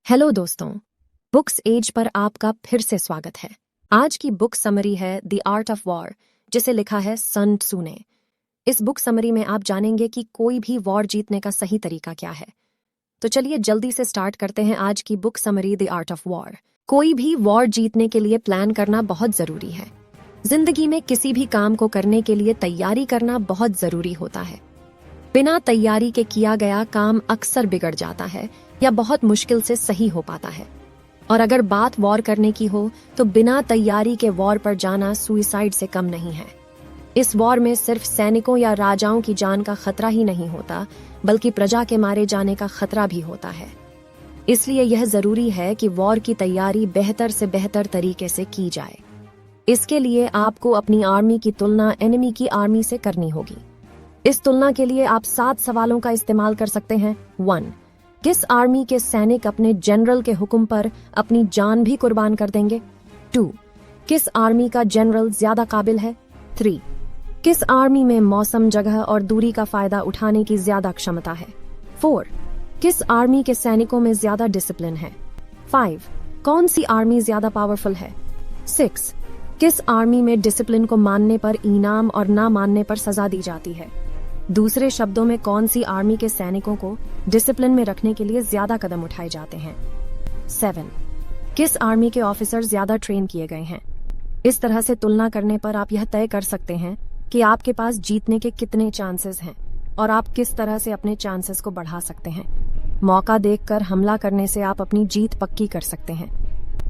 Hello दोस्तों, books as per आपका फिर से स्वागत है। आज की बुक समरी है द आर्ट ऑफ वॉर, जिसे लिखा है सन त्सू ने। इस बुक समरी में आप जानेंगे कि कोई भी वॉर जीतने का सही तरीका क्या है। तो चलिए जल्दी से स्टार्ट करते हैं आज की book summary the art of war. कोई भी वॉर जीतने के लिए प्लान करना बहुत जरूरी है। जिंदगी में किसी भी काम को करने के लिए तैयारी करना बहुत जरूरी होता है। बिना तैयारी के किया गया काम अक्सर बिगड़ जाता है या बहुत मुश्किल से सही हो पाता है। और अगर बात वॉर करने की हो तो बिना तैयारी के वॉर पर जाना सुइसाइड से कम नहीं है। इस वॉर में सिर्फ सैनिकों या राजाओं की जान का खतरा ही नहीं होता, बल्कि प्रजा के मारे जाने का खतरा भी होता है। इसलिए यह जरूरी है कि वॉर की तैयारी बेहतर से बेहतर तरीके से की जाए। इसके लिए आपको अपनी आर्मी की तुलना एनिमी की आर्मी से करनी होगी। इस तुलना के लिए आप 7 सवालों का इस्तेमाल कर सकते हैं। 1. किस आर्मी के सैनिक अपने जनरल के हुक्म पर अपनी जान भी कुर्बान कर देंगे? 2. किस आर्मी का जनरल ज्यादा काबिल है? 3. किस आर्मी में मौसम, जगह और दूरी का फायदा उठाने की ज्यादा क्षमता है? 4. किस आर्मी के सैनिकों में ज्यादा डिसिप्लिन है? 5. कौन सी आर्मी ज्यादा पावरफुल है? 6. किस आर्मी में डिसिप्लिन को मानने पर इनाम और ना मानने पर सजा दी जाती है? दूसरे शब्दों में कौन सी आर्मी के सैनिकों को डिसिप्लिन में रखने के लिए ज्यादा कदम उठाए जाते हैं? 7. किस आर्मी के ऑफिसर ज्यादा ट्रेन किए गए हैं? इस तरह से तुलना करने पर आप यह तय कर सकते हैं कि आपके पास जीतने के कितने चांसेस हैं और आप किस तरह से अपने चांसेस को बढ़ा सकते हैं। मौका देखकर हमला करने से आप अपनी जीत पक्की कर सकते हैं।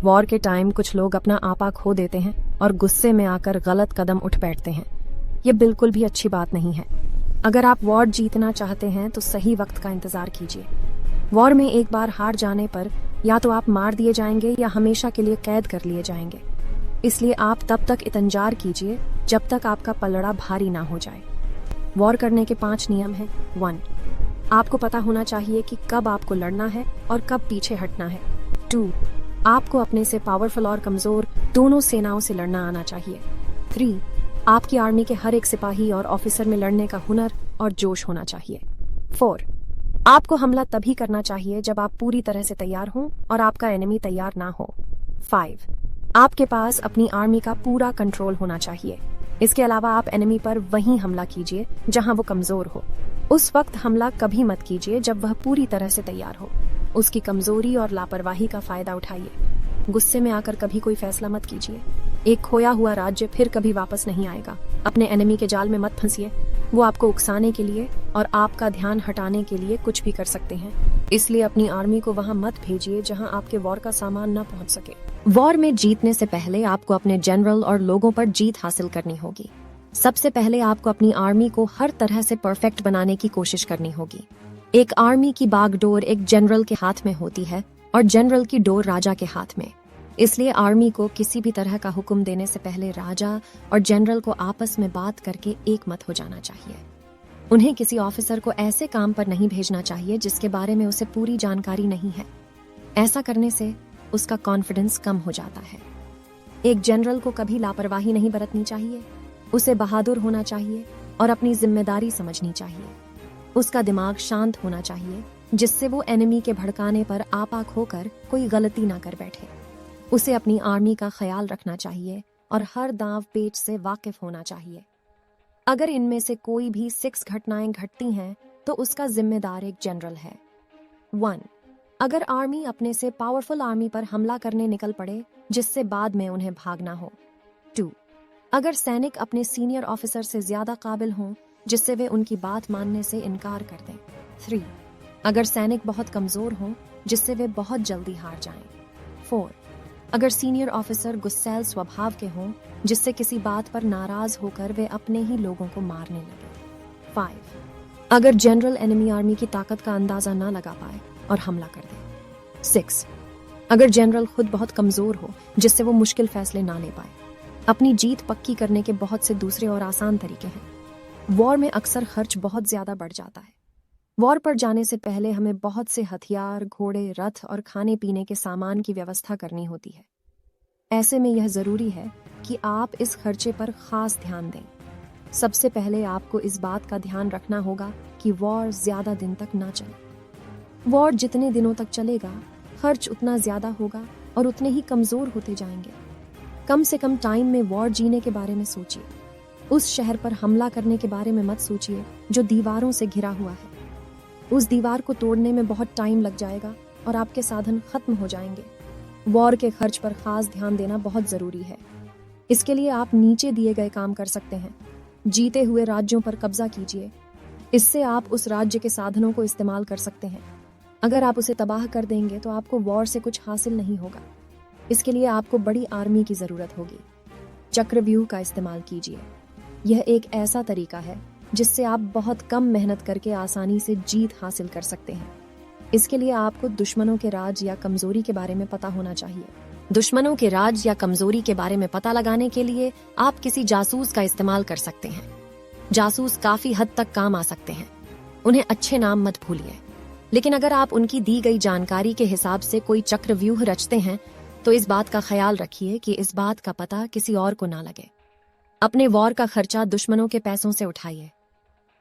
वॉर के टाइम कुछ लोग अपना आपा खो देते हैं और गुस्से में आकर गलत कदम उठ बैठते हैं। ये बिल्कुल भी अच्छी बात नहीं है। अगर आप वॉर जीतना चाहते हैं तो सही वक्त का इंतजार कीजिए। वॉर में एक बार हार जाने पर या तो आप मार दिए जाएंगे या हमेशा के लिए कैद कर लिए जाएंगे। इसलिए आप तब तक इंतजार कीजिए जब तक आपका पलड़ा भारी ना हो जाए। वॉर करने के 5 नियम हैं। 1. आपको पता होना चाहिए कि कब आपको लड़ना है और कब पीछे हटना है। 2. आपको अपने से पावरफुल और कमजोर दोनों सेनाओं से लड़ना आना चाहिए। 3. आपकी आर्मी के हर एक सिपाही और ऑफिसर में लड़ने का हुनर और जोश होना चाहिए। 4. आपको हमला तभी करना चाहिए जब आप पूरी तरह से तैयार हों और आपका एनिमी तैयार ना हो। 5. आपके पास अपनी आर्मी का पूरा कंट्रोल होना चाहिए। इसके अलावा आप एनिमी पर वहीं हमला कीजिए जहां वो कमजोर हो। उस वक्त हमला कभी मत कीजिए जब वह पूरी तरह से तैयार हो। उसकी कमजोरी और लापरवाही का फायदा उठाइए। गुस्से में आकर कभी कोई फैसला मत कीजिए। एक खोया हुआ राज्य फिर कभी वापस नहीं आएगा। अपने एनिमी के जाल में मत फंसिए। वो आपको उकसाने के लिए और आपका ध्यान हटाने के लिए कुछ भी कर सकते हैं। इसलिए अपनी आर्मी को वहां मत भेजिए जहां आपके वॉर का सामान न पहुंच सके। वॉर में जीतने से पहले आपको अपने जनरल और लोगों पर जीत हासिल करनी होगी। सबसे पहले आपको अपनी आर्मी को हर तरह से परफेक्ट बनाने की कोशिश करनी होगी। एक आर्मी की बागडोर एक जनरल के हाथ में होती है और जनरल की डोर राजा के हाथ में। इसलिए आर्मी को किसी भी तरह का हुक्म देने से पहले राजा और जनरल को आपस में बात करके एक मत हो जाना चाहिए। उन्हें किसी ऑफिसर को ऐसे काम पर नहीं भेजना चाहिए जिसके बारे में उसे पूरी जानकारी नहीं है। ऐसा करने से उसका कॉन्फिडेंस कम हो जाता है। एक जनरल को कभी लापरवाही नहीं बरतनी चाहिए। उसे बहादुर होना चाहिए और अपनी जिम्मेदारी समझनी चाहिए। उसका दिमाग शांत होना चाहिए जिससे वो एनिमी के भड़काने पर आपा खोकर कोई गलती ना कर बैठे। उसे अपनी आर्मी का ख्याल रखना चाहिए और हर दांव पेच से वाकिफ होना चाहिए। अगर इनमें से कोई भी 6 घटनाएं घटती हैं तो उसका जिम्मेदार एक जनरल है। 1. अगर आर्मी अपने से पावरफुल आर्मी पर हमला करने निकल पड़े जिससे बाद में उन्हें भागना हो। 2. अगर सैनिक अपने सीनियर ऑफिसर से ज्यादा काबिल हों जिससे वे उनकी बात मानने से इनकार कर दें। 3. अगर सैनिक बहुत कमजोर हों जिससे वे बहुत जल्दी हार जाएं। 4. अगर सीनियर ऑफिसर गुस्सैल स्वभाव के हों जिससे किसी बात पर नाराज होकर वे अपने ही लोगों को मारने लगे। 5. अगर जनरल एनिमी आर्मी की ताकत का अंदाजा ना लगा पाए और हमला कर दे। 6. अगर जनरल खुद बहुत कमजोर हो जिससे वो मुश्किल फैसले ना ले पाए। अपनी जीत पक्की करने के बहुत से दूसरे और आसान तरीके हैं। वॉर में अक्सर खर्च बहुत ज्यादा बढ़ जाता है। वॉर पर जाने से पहले हमें बहुत से हथियार, घोड़े, रथ और खाने पीने के सामान की व्यवस्था करनी होती है। ऐसे में यह जरूरी है कि आप इस खर्चे पर खास ध्यान दें। सबसे पहले आपको इस बात का ध्यान रखना होगा कि वॉर ज्यादा दिन तक ना चले। वॉर जितने दिनों तक चलेगा, खर्च उतना ज्यादा होगा और उतने ही कमजोर होते जाएंगे। कम से कम टाइम में वॉर जीने के बारे में सोचिए। उस शहर पर हमला करने के बारे में मत सोचिए जो दीवारों से घिरा हुआ है। उस दीवार को तोड़ने में बहुत टाइम लग जाएगा और आपके साधन खत्म हो जाएंगे। वॉर के खर्च पर खास ध्यान देना बहुत जरूरी है। इसके लिए आप नीचे दिए गए काम कर सकते हैं। जीते हुए राज्यों पर कब्जा कीजिए। इससे आप उस राज्य के साधनों को इस्तेमाल कर सकते हैं। अगर आप उसे तबाह कर देंगे तो आपको वॉर से कुछ हासिल नहीं होगा। इसके लिए आपको बड़ी आर्मी की जरूरत होगी। चक्रव्यूह का इस्तेमाल कीजिए। यह एक ऐसा तरीका है जिससे आप बहुत कम मेहनत करके आसानी से जीत हासिल कर सकते हैं। इसके लिए आपको दुश्मनों के राज या कमजोरी के बारे में पता होना चाहिए। दुश्मनों के राज या कमजोरी के बारे में पता लगाने के लिए आप किसी जासूस का इस्तेमाल कर सकते हैं। जासूस काफी हद तक काम आ सकते हैं। उन्हें अच्छे नाम मत भूलिए, लेकिन अगर आप उनकी दी गई जानकारी के हिसाब से कोई चक्रव्यूह रचते हैं तो इस बात का ख्याल रखिए कि इस बात का पता किसी और को ना लगे। अपने वॉर का खर्चा दुश्मनों के पैसों से उठाइए।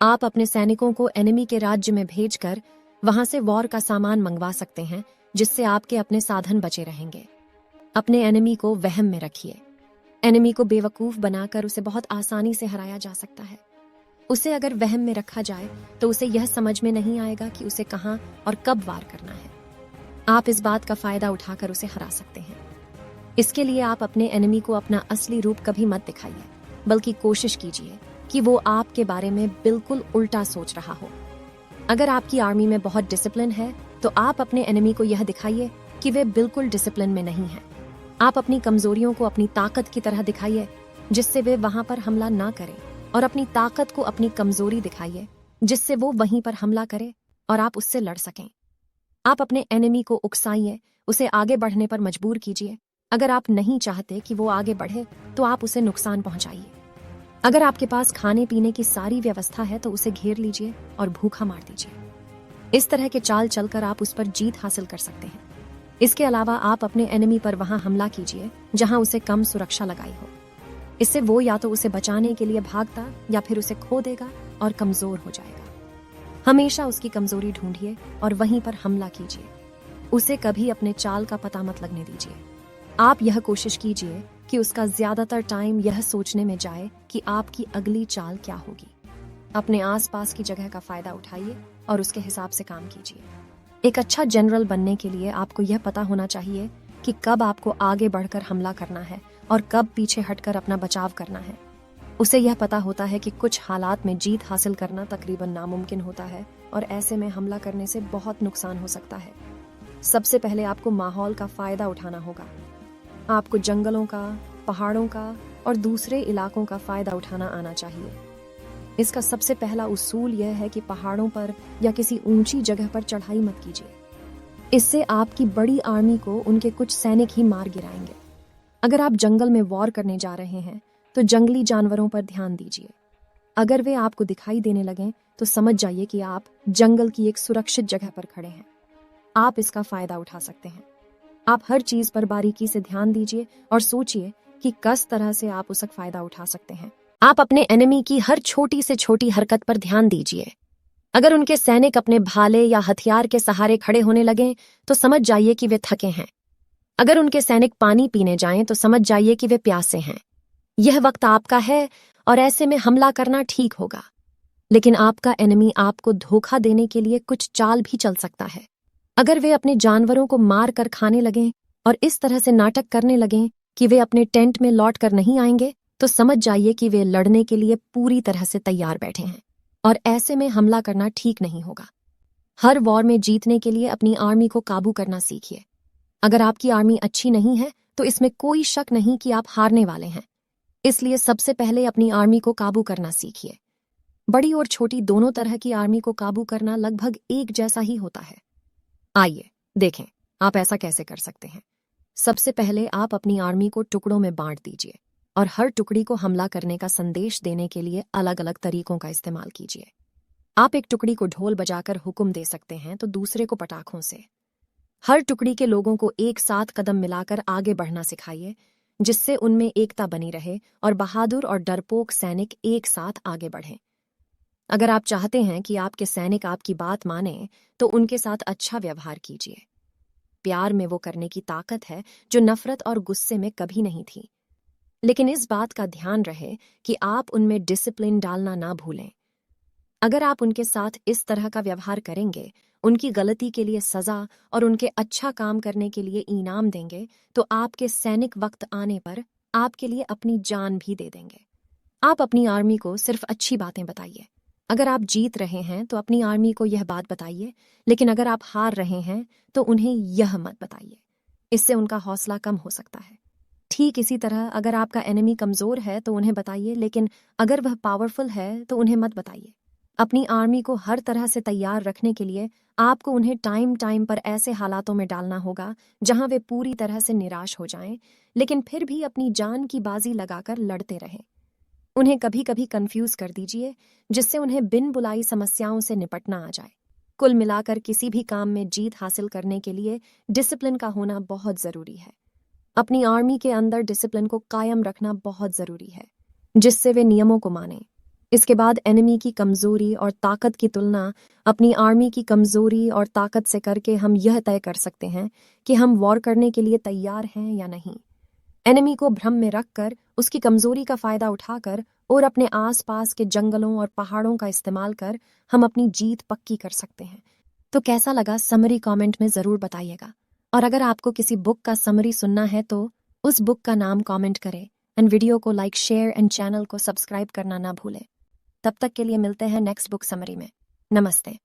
आप अपने सैनिकों को एनिमी के राज्य में भेजकर वहां से वॉर का सामान मंगवा सकते हैं, जिससे आपके अपने साधन बचे रहेंगे। अपने एनिमी को वहम में रखिए। एनिमी को बेवकूफ बनाकर उसे बहुत आसानी से हराया जा सकता है। उसे अगर वहम में रखा जाए तो उसे यह समझ में नहीं आएगा कि उसे कहां और कब वार करना है। आप इस बात का फायदा उठाकर उसे हरा सकते हैं। इसके लिए आप अपने एनिमी को अपना असली रूप कभी मत दिखाइए, बल्कि कोशिश कीजिए कि वो आपके बारे में बिल्कुल उल्टा सोच रहा हो। अगर आपकी आर्मी में बहुत डिसिप्लिन है तो आप अपने एनिमी को यह दिखाइए कि वे बिल्कुल डिसिप्लिन में नहीं है। आप अपनी कमजोरियों को अपनी ताकत की तरह दिखाइए, जिससे वे वहां पर हमला ना करें, और अपनी ताकत को अपनी कमजोरी दिखाइए, जिससे वो वहीं पर हमला करे और आप उससे लड़ सकें। आप अपने एनिमी को उकसाइए, उसे आगे बढ़ने पर मजबूर कीजिए। अगर आप नहीं चाहते कि वो आगे बढ़े तो आप उसे नुकसान पहुंचाइए। अगर आपके पास खाने पीने की सारी व्यवस्था है तो उसे घेर लीजिए और भूखा मार दीजिए। इस तरह के चाल चलकर आप उस पर जीत हासिल कर सकते हैं। इसके अलावा आप अपने एनिमी पर वहां हमला कीजिए जहां उसे कम सुरक्षा लगाई हो। इससे वो या तो उसे बचाने के लिए भागता या फिर उसे खो देगा और कमजोर हो जाएगा। हमेशा उसकी कमजोरी ढूंढिए और वहीं पर हमला कीजिए। उसे कभी अपने चाल का पता मत लगने दीजिए। आप यह कोशिश कीजिए कि उसका ज्यादातर टाइम यह सोचने में जाए कि आपकी अगली चाल क्या होगी। अपने आसपास की जगह का फायदा उठाइए और उसके हिसाब से काम कीजिए। एक अच्छा जनरल बनने के लिए आपको यह पता होना चाहिए कि कब आपको आगे बढ़कर हमला करना है और कब पीछे हटकर अपना बचाव करना है। उसे यह पता होता है कि कुछ हालात में जीत हासिल करना तकरीबन नामुमकिन होता है और ऐसे में हमला करने से बहुत नुकसान हो सकता है। सबसे पहले आपको माहौल का फायदा उठाना होगा। आपको जंगलों का, पहाड़ों का और दूसरे इलाकों का फायदा उठाना आना चाहिए। इसका सबसे पहला उसूल यह है कि पहाड़ों पर या किसी ऊंची जगह पर चढ़ाई मत कीजिए। इससे आपकी बड़ी आर्मी को उनके कुछ सैनिक ही मार गिराएंगे। अगर आप जंगल में वॉर करने जा रहे हैं तो जंगली जानवरों पर ध्यान दीजिए। अगर वे आपको दिखाई देने लगें तो समझ जाइए कि आप जंगल की एक सुरक्षित जगह पर खड़े हैं। आप इसका फायदा उठा सकते हैं। आप हर चीज पर बारीकी से ध्यान दीजिए और सोचिए कि किस तरह से आप उसका फायदा उठा सकते हैं। आप अपने एनिमी की हर छोटी से छोटी हरकत पर ध्यान दीजिए। अगर उनके सैनिक अपने भाले या हथियार के सहारे खड़े होने लगें तो समझ जाइए कि वे थके हैं। अगर उनके सैनिक पानी पीने जाएं तो समझ जाइए कि वे प्यासे हैं। यह वक्त आपका है और ऐसे में हमला करना ठीक होगा। लेकिन आपका एनिमी आपको धोखा देने के लिए कुछ चाल भी चल सकता है। अगर वे अपने जानवरों को मार कर खाने लगें और इस तरह से नाटक करने लगें कि वे अपने टेंट में लौट कर नहीं आएंगे तो समझ जाइए कि वे लड़ने के लिए पूरी तरह से तैयार बैठे हैं और ऐसे में हमला करना ठीक नहीं होगा। हर वॉर में जीतने के लिए अपनी आर्मी को काबू करना सीखिए। अगर आपकी आर्मी अच्छी नहीं है तो इसमें कोई शक नहीं कि आप हारने वाले हैं। इसलिए सबसे पहले अपनी आर्मी को काबू करना सीखिए। बड़ी और छोटी दोनों तरह की आर्मी को काबू करना लगभग एक जैसा ही होता है। आइए देखें आप ऐसा कैसे कर सकते हैं। सबसे पहले आप अपनी आर्मी को टुकड़ों में बांट दीजिए और हर टुकड़ी को हमला करने का संदेश देने के लिए अलग अलग तरीकों का इस्तेमाल कीजिए। आप एक टुकड़ी को ढोल बजाकर हुक्म दे सकते हैं तो दूसरे को पटाखों से। हर टुकड़ी के लोगों को एक साथ कदम मिलाकर आगे बढ़ना सिखाइए, जिससे उनमें एकता बनी रहे और बहादुर और डरपोक सैनिक एक साथ आगे बढ़ें। अगर आप चाहते हैं कि आपके सैनिक आपकी बात माने तो उनके साथ अच्छा व्यवहार कीजिए। प्यार में वो करने की ताकत है जो नफरत और गुस्से में कभी नहीं थी। लेकिन इस बात का ध्यान रहे कि आप उनमें डिसिप्लिन डालना ना भूलें। अगर आप उनके साथ इस तरह का व्यवहार करेंगे, उनकी गलती के लिए सजा और उनके अच्छा काम करने के लिए इनाम देंगे, तो आपके सैनिक वक्त आने पर आपके लिए अपनी जान भी दे देंगे। आप अपनी आर्मी को सिर्फ अच्छी बातें बताइए। अगर आप जीत रहे हैं तो अपनी आर्मी को यह बात बताइए, लेकिन अगर आप हार रहे हैं तो उन्हें यह मत बताइए। इससे उनका हौसला कम हो सकता है। ठीक इसी तरह अगर आपका एनिमी कमजोर है तो उन्हें बताइए, लेकिन अगर वह पावरफुल है तो उन्हें मत बताइए। अपनी आर्मी को हर तरह से तैयार रखने के लिए आपको उन्हें टाइम टाइम पर ऐसे हालातों में डालना होगा जहां वे पूरी तरह से निराश हो जाएं, लेकिन फिर भी अपनी जान की बाजी लगाकर लड़ते रहें। उन्हें कभी कभी कंफ्यूज कर दीजिए, जिससे उन्हें बिन बुलाई समस्याओं से निपटना आ जाए। कुल मिलाकर किसी भी काम में जीत हासिल करने के लिए डिसिप्लिन का होना बहुत जरूरी है। अपनी आर्मी के अंदर डिसिप्लिन को कायम रखना बहुत जरूरी है, जिससे वे नियमों को माने। इसके बाद एनिमी की कमजोरी और ताकत की तुलना अपनी आर्मी की कमजोरी और ताकत से करके हम यह तय कर सकते हैं कि हम वॉर करने के लिए तैयार हैं या नहीं। एनिमी को भ्रम में रखकर उसकी कमजोरी का फायदा उठाकर और अपने आसपास के जंगलों और पहाड़ों का इस्तेमाल कर हम अपनी जीत पक्की कर सकते हैं। तो कैसा लगा समरी कमेंट में जरूर बताइएगा। और अगर आपको किसी बुक का समरी सुनना है तो उस बुक का नाम कमेंट करें एंड वीडियो को लाइक शेयर एंड चैनल को सब्सक्राइब करना ना भूलें। तब तक के लिए मिलते हैं नेक्स्ट बुक समरी में। नमस्ते।